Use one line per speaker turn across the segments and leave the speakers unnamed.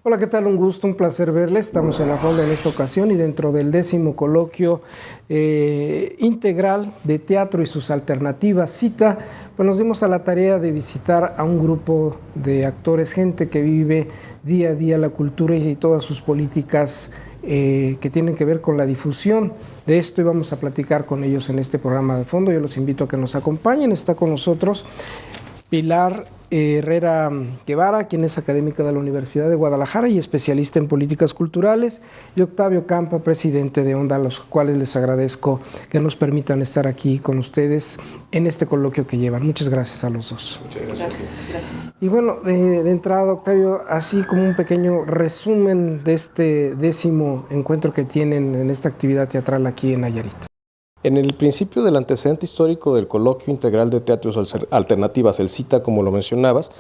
Hola, ¿qué tal? Un gusto, un placer verles. Estamos en la Fonda en esta ocasión y dentro del 10º coloquio integral de teatro y sus alternativas, cita, pues nos dimos a la tarea de visitar a un grupo de actores, gente que vive día a día la cultura y todas sus políticas que tienen que ver con la difusión de esto, y vamos a platicar con ellos en este programa de fondo. Yo los invito a que nos acompañen. Está con nosotros Pilar Herrera Guevara, quien es académica de la Universidad de Guadalajara y especialista en políticas culturales, y Octavio Campa, presidente de Onda, a los cuales les agradezco que nos permitan estar aquí con ustedes en este coloquio que llevan. Muchas gracias a los dos.
Muchas gracias. Gracias.
Y bueno, de entrada, Octavio, así como un pequeño resumen de este 10º encuentro que tienen en esta actividad teatral aquí en Nayarit.
En el principio del antecedente histórico del Coloquio Integral de Teatros Alternativas, el CITA, como lo mencionabas,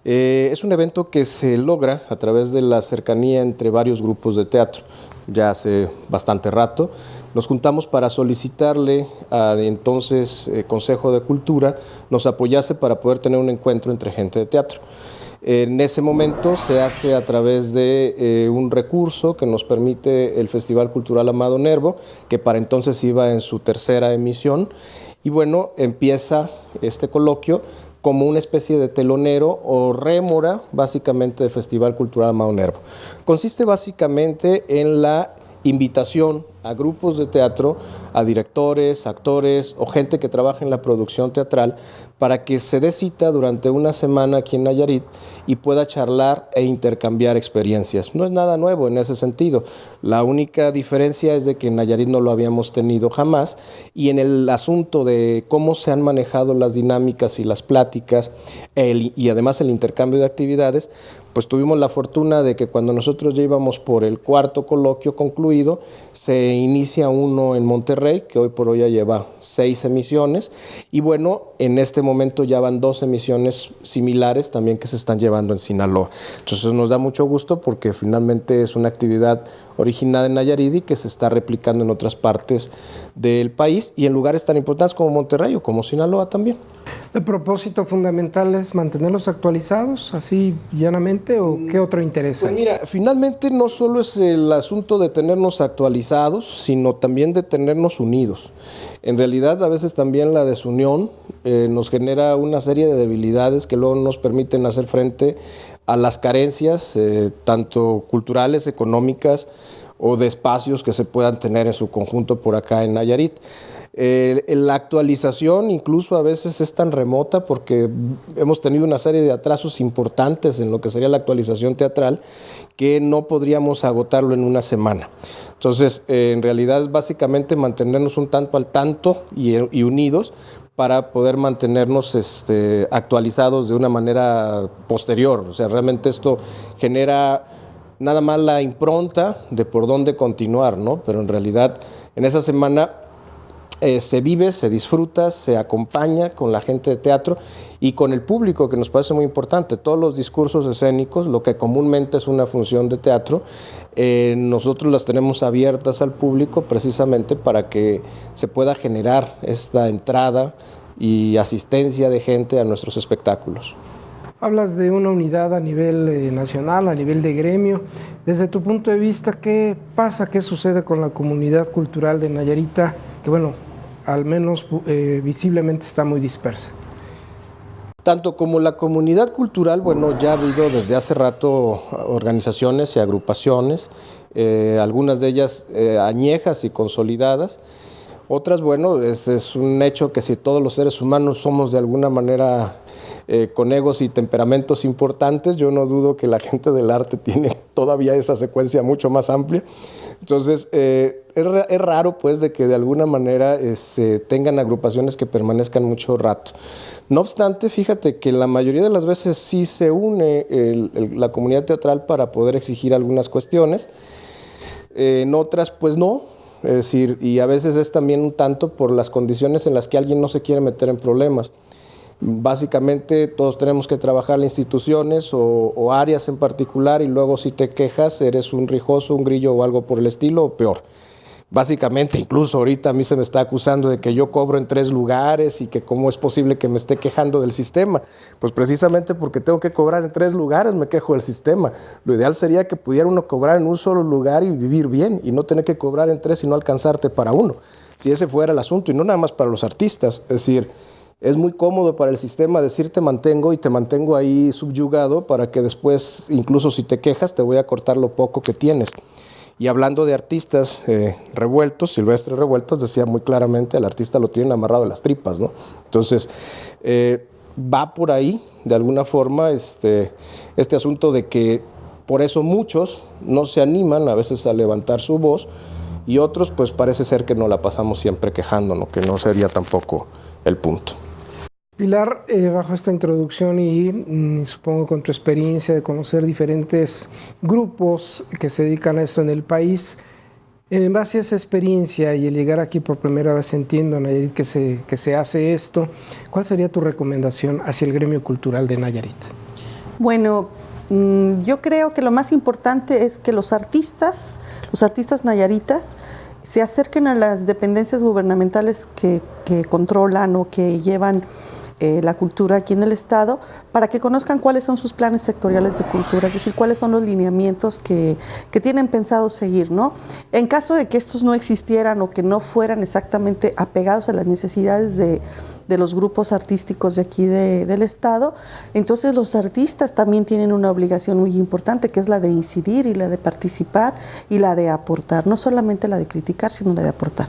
es un evento que se logra a través de la cercanía entre varios grupos de teatro. Ya hace bastante rato nos juntamos para solicitarle al entonces Consejo de Cultura nos apoyase para poder tener un encuentro entre gente de teatro. En ese momento se hace a través de un recurso que nos permite el Festival Cultural Amado Nervo, que para entonces iba en su tercera emisión, y bueno, empieza este coloquio como una especie de telonero o rémora básicamente del Festival Cultural Amado Nervo. Consiste básicamente en la invitación a grupos de teatro, a directores, actores o gente que trabaja en la producción teatral para que se dé cita durante una semana aquí en Nayarit y pueda charlar e intercambiar experiencias. No es nada nuevo en ese sentido. La única diferencia es de que en Nayarit no lo habíamos tenido jamás, y en el asunto de cómo se han manejado las dinámicas y las pláticas y además el intercambio de actividades, pues tuvimos la fortuna de que cuando nosotros ya íbamos por el 4º coloquio concluido, se inicia uno en Monterrey, que hoy por hoy ya lleva 6 emisiones, y bueno, en este momento ya van 2 emisiones similares también que se están llevando en Sinaloa. Entonces nos da mucho gusto porque finalmente es una actividad originada en Nayarit y que se está replicando en otras partes del país y en lugares tan importantes como Monterrey o como Sinaloa también.
¿El propósito fundamental es mantenerlos actualizados, así llanamente, o qué otro interés hay?
Pues mira, finalmente no solo es el asunto de tenernos actualizados, sino también de tenernos unidos. En realidad, a veces también la desunión nos genera una serie de debilidades que luego nos permiten hacer frente a las carencias, tanto culturales, económicas o de espacios que se puedan tener en su conjunto por acá en Nayarit. La actualización incluso a veces es tan remota porque hemos tenido una serie de atrasos importantes en lo que sería la actualización teatral que no podríamos agotarlo en una semana. Entonces, en realidad es básicamente mantenernos un tanto al tanto y unidos para poder mantenernos actualizados de una manera posterior. O sea, realmente esto genera nada más la impronta de por dónde continuar, ¿no? Pero en realidad en esa semana se vive, se disfruta, se acompaña con la gente de teatro y con el público, que nos parece muy importante. Todos los discursos escénicos, lo que comúnmente es una función de teatro, nosotros las tenemos abiertas al público precisamente para que se pueda generar esta entrada y asistencia de gente a nuestros espectáculos.
Hablas de una unidad a nivel nacional, a nivel de gremio. Desde tu punto de vista, ¿qué pasa, qué sucede con la comunidad cultural de Nayarita, que bueno, al menos visiblemente está muy dispersa?
Tanto como la comunidad cultural, bueno, ya ha habido desde hace rato organizaciones y agrupaciones, algunas de ellas añejas y consolidadas. Otras, bueno, es un hecho que si todos los seres humanos somos de alguna manera con egos y temperamentos importantes, yo no dudo que la gente del arte tiene todavía esa secuencia mucho más amplia. Entonces, es raro pues de que de alguna manera tengan agrupaciones que permanezcan mucho rato. No obstante, fíjate que la mayoría de las veces sí se une la comunidad teatral para poder exigir algunas cuestiones, en otras pues no. Es decir, y a veces es también un tanto por las condiciones en las que alguien no se quiere meter en problemas. Básicamente todos tenemos que trabajar en instituciones o áreas en particular, y luego si te quejas eres un rijoso, un grillo o algo por el estilo, o peor. básicamente, incluso ahorita a mí se me está acusando de que yo cobro en 3 lugares y que cómo es posible que me esté quejando del sistema. Pues precisamente porque tengo que cobrar en 3 lugares me quejo del sistema. Lo ideal sería que pudiera uno cobrar en un solo lugar y vivir bien y no tener que cobrar en 3 y no alcanzarte para uno. Si ese fuera el asunto, y no nada más para los artistas, es decir, es muy cómodo para el sistema decir te mantengo y te mantengo ahí subyugado para que después, incluso si te quejas, te voy a cortar lo poco que tienes. Y hablando de artistas revueltos, Silvestre Revueltos decía muy claramente, al artista lo tienen amarrado de las tripas, ¿no? Entonces, va por ahí, de alguna forma, este asunto de que por eso muchos no se animan a veces a levantar su voz y otros, pues parece ser que nos la pasamos siempre quejándonos, que no sería tampoco el punto.
Pilar, bajo esta introducción y supongo con tu experiencia de conocer diferentes grupos que se dedican a esto en el país, en base a esa experiencia y el llegar aquí por primera vez, entiendo, Nayarit, que se hace esto, ¿cuál sería tu recomendación hacia el gremio cultural de Nayarit?
Bueno, yo creo que lo más importante es que los artistas nayaritas, se acerquen a las dependencias gubernamentales que controlan o que llevan la cultura aquí en el Estado, para que conozcan cuáles son sus planes sectoriales de cultura, es decir, cuáles son los lineamientos que tienen pensado seguir, ¿no? En caso de que estos no existieran o que no fueran exactamente apegados a las necesidades de los grupos artísticos de aquí del Estado, entonces los artistas también tienen una obligación muy importante, que es la de incidir y la de participar y la de aportar, no solamente la de criticar, sino la de aportar.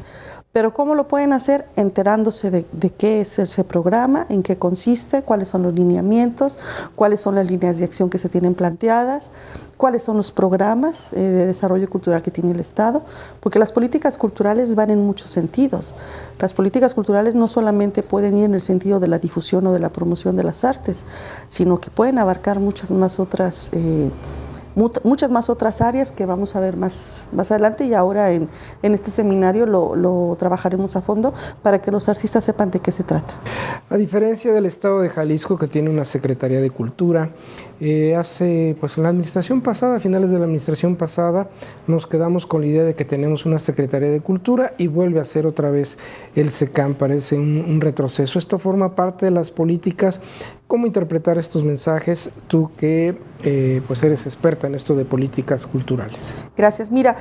Pero ¿cómo lo pueden hacer? Enterándose de qué es ese programa, en qué consiste, cuáles son los lineamientos, cuáles son las líneas de acción que se tienen planteadas, cuáles son los programas de desarrollo cultural que tiene el Estado, porque las políticas culturales van en muchos sentidos. Las políticas culturales no solamente pueden ir en el sentido de la difusión o de la promoción de las artes, sino que pueden abarcar muchas más otras áreas que vamos a ver más adelante, y ahora en este seminario lo trabajaremos a fondo para que los artistas sepan de qué se trata.
A diferencia del Estado de Jalisco, que tiene una Secretaría de Cultura, en la administración pasada, a finales de la administración pasada, nos quedamos con la idea de que tenemos una Secretaría de Cultura y vuelve a ser otra vez el SECAM. Parece un retroceso. Esto forma parte de las políticas. ¿Cómo interpretar estos mensajes? Tú que eres experta en esto de políticas culturales.
Gracias. Mira,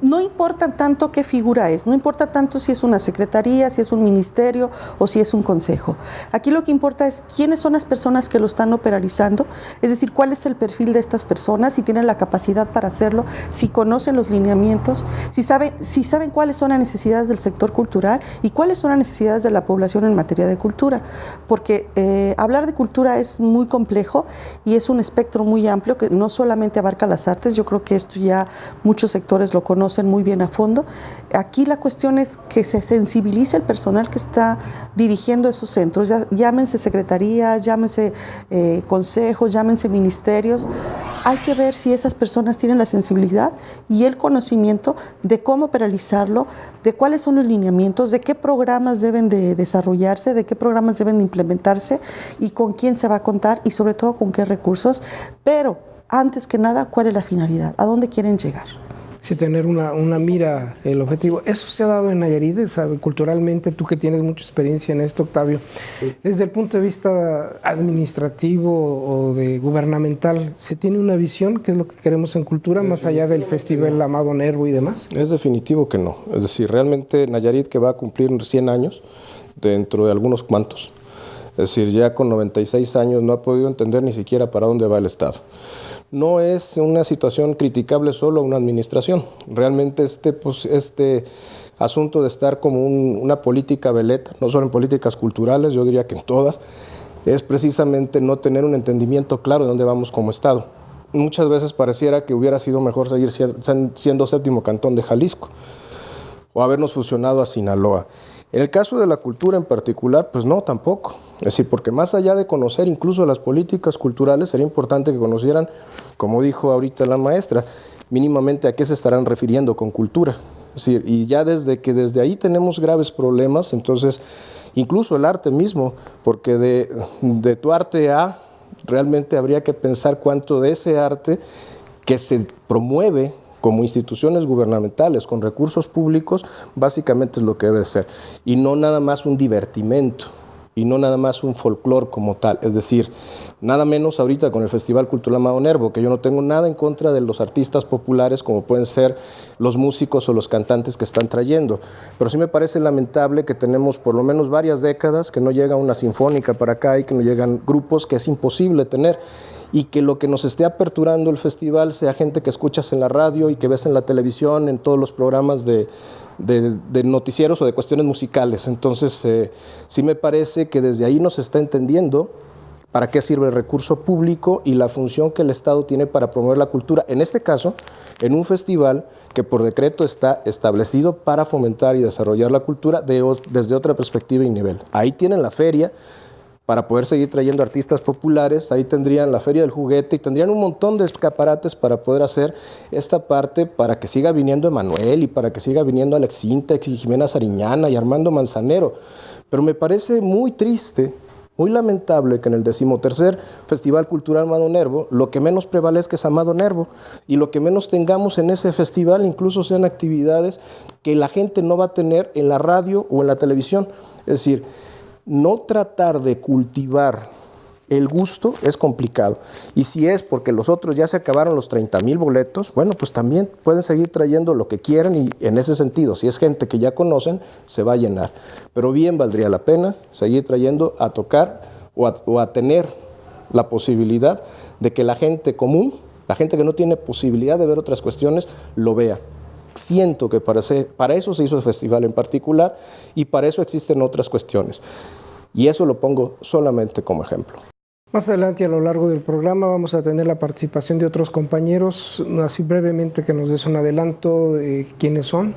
no importa tanto qué figura es, no importa tanto si es una secretaría, si es un ministerio o si es un consejo. Aquí lo que importa es quiénes son las personas que lo están operarizando, es decir, cuál es el perfil de estas personas, si tienen la capacidad para hacerlo, si conocen los lineamientos, si saben cuáles son las necesidades del sector cultural y cuáles son las necesidades de la población en materia de cultura. Porque hablar de cultura es muy complejo y es un espectro muy amplio que no solamente abarca las artes. Yo creo que esto ya muchos sectores lo conocen muy bien a fondo. Aquí la cuestión es que se sensibilice el personal que está dirigiendo esos centros, llámense secretarías, llámense consejos, llámense ministerios. Hay que ver si esas personas tienen la sensibilidad y el conocimiento de cómo operalizarlo, de cuáles son los lineamientos, de qué programas deben de desarrollarse, de qué programas deben de implementarse y con quién se va a contar y sobre todo con qué recursos. Pero antes que nada, ¿cuál es la finalidad? ¿A dónde quieren llegar?
Sí, tener una mira, el objetivo. Eso se ha dado en Nayarit, ¿sabe? Culturalmente, tú que tienes mucha experiencia en esto, Octavio, desde el punto de vista administrativo o de gubernamental, ¿se tiene una visión? ¿Qué es lo que queremos en cultura, más allá del Festival Amado Nervo y demás?
Es definitivo que no. Es decir, realmente Nayarit, que va a cumplir 100 años, dentro de algunos cuantos, es decir, ya con 96 años no ha podido entender ni siquiera para dónde va el Estado. No es una situación criticable solo a una administración. Realmente este asunto de estar como una política veleta, no solo en políticas culturales, yo diría que en todas, es precisamente no tener un entendimiento claro de dónde vamos como Estado. Muchas veces pareciera que hubiera sido mejor seguir siendo séptimo cantón de Jalisco o habernos fusionado a Sinaloa. En el caso de la cultura en particular, pues no, tampoco. Es decir, porque más allá de conocer incluso las políticas culturales, sería importante que conocieran, como dijo ahorita la maestra, mínimamente a qué se estarán refiriendo con cultura. Es decir, y ya desde ahí tenemos graves problemas, entonces, incluso el arte mismo, porque de tu arte a, realmente habría que pensar cuánto de ese arte que se promueve como instituciones gubernamentales, con recursos públicos, básicamente es lo que debe ser. Y no nada más un divertimento, y no nada más un folclore como tal. Es decir, nada menos ahorita con el Festival Cultural Amado Nervo, que yo no tengo nada en contra de los artistas populares como pueden ser los músicos o los cantantes que están trayendo. Pero sí me parece lamentable que tenemos por lo menos varias décadas que no llega una sinfónica para acá y que no llegan grupos que es imposible tener. Y que lo que nos esté aperturando el festival sea gente que escuchas en la radio y que ves en la televisión, en todos los programas de noticieros o de cuestiones musicales. Entonces, sí me parece que desde ahí nos está entendiendo para qué sirve el recurso público y la función que el Estado tiene para promover la cultura. En este caso, en un festival que por decreto está establecido para fomentar y desarrollar la cultura desde otra perspectiva y nivel. Ahí tienen la feria para poder seguir trayendo artistas populares, ahí tendrían la Feria del Juguete y tendrían un montón de escaparates para poder hacer esta parte para que siga viniendo Emanuel y para que siga viniendo Alex Sintek y Jimena Sariñana y Armando Manzanero. Pero me parece muy triste, muy lamentable que en el 13º Festival Cultural Amado Nervo lo que menos prevalezca es Amado Nervo y lo que menos tengamos en ese festival incluso sean actividades que la gente no va a tener en la radio o en la televisión. Es decir, no tratar de cultivar el gusto es complicado. Y si es porque los otros ya se acabaron los 30,000 boletos, bueno, pues también pueden seguir trayendo lo que quieran y en ese sentido, si es gente que ya conocen, se va a llenar. Pero bien valdría la pena seguir trayendo a tocar o a tener la posibilidad de que la gente común, la gente que no tiene posibilidad de ver otras cuestiones, lo vea. Siento que para eso se hizo el festival en particular y para eso existen otras cuestiones. Y eso lo pongo solamente como ejemplo.
Más adelante a lo largo del programa vamos a tener la participación de otros compañeros, así brevemente que nos des un adelanto de quiénes son.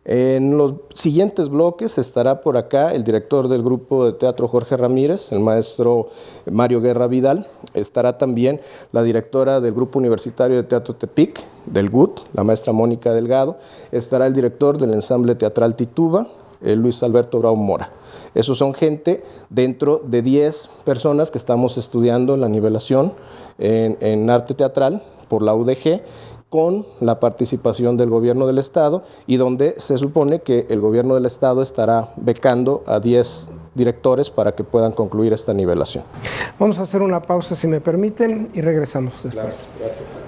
En los siguientes bloques estará por acá el director del grupo de teatro Jorge Ramírez, el maestro Mario Guerra Vidal. Estará también la directora del grupo universitario de teatro Tepic, del GUT, la maestra Mónica Delgado. Estará el director del ensamble teatral Tituba, Luis Alberto Bravo Mora. Esos son gente dentro de 10 personas que estamos estudiando la nivelación en arte teatral por la UDG, con la participación del gobierno del Estado y donde se supone que el gobierno del Estado estará becando a 10 directores para que puedan concluir esta nivelación.
Vamos a hacer una pausa, si me permiten, y regresamos después.
Gracias.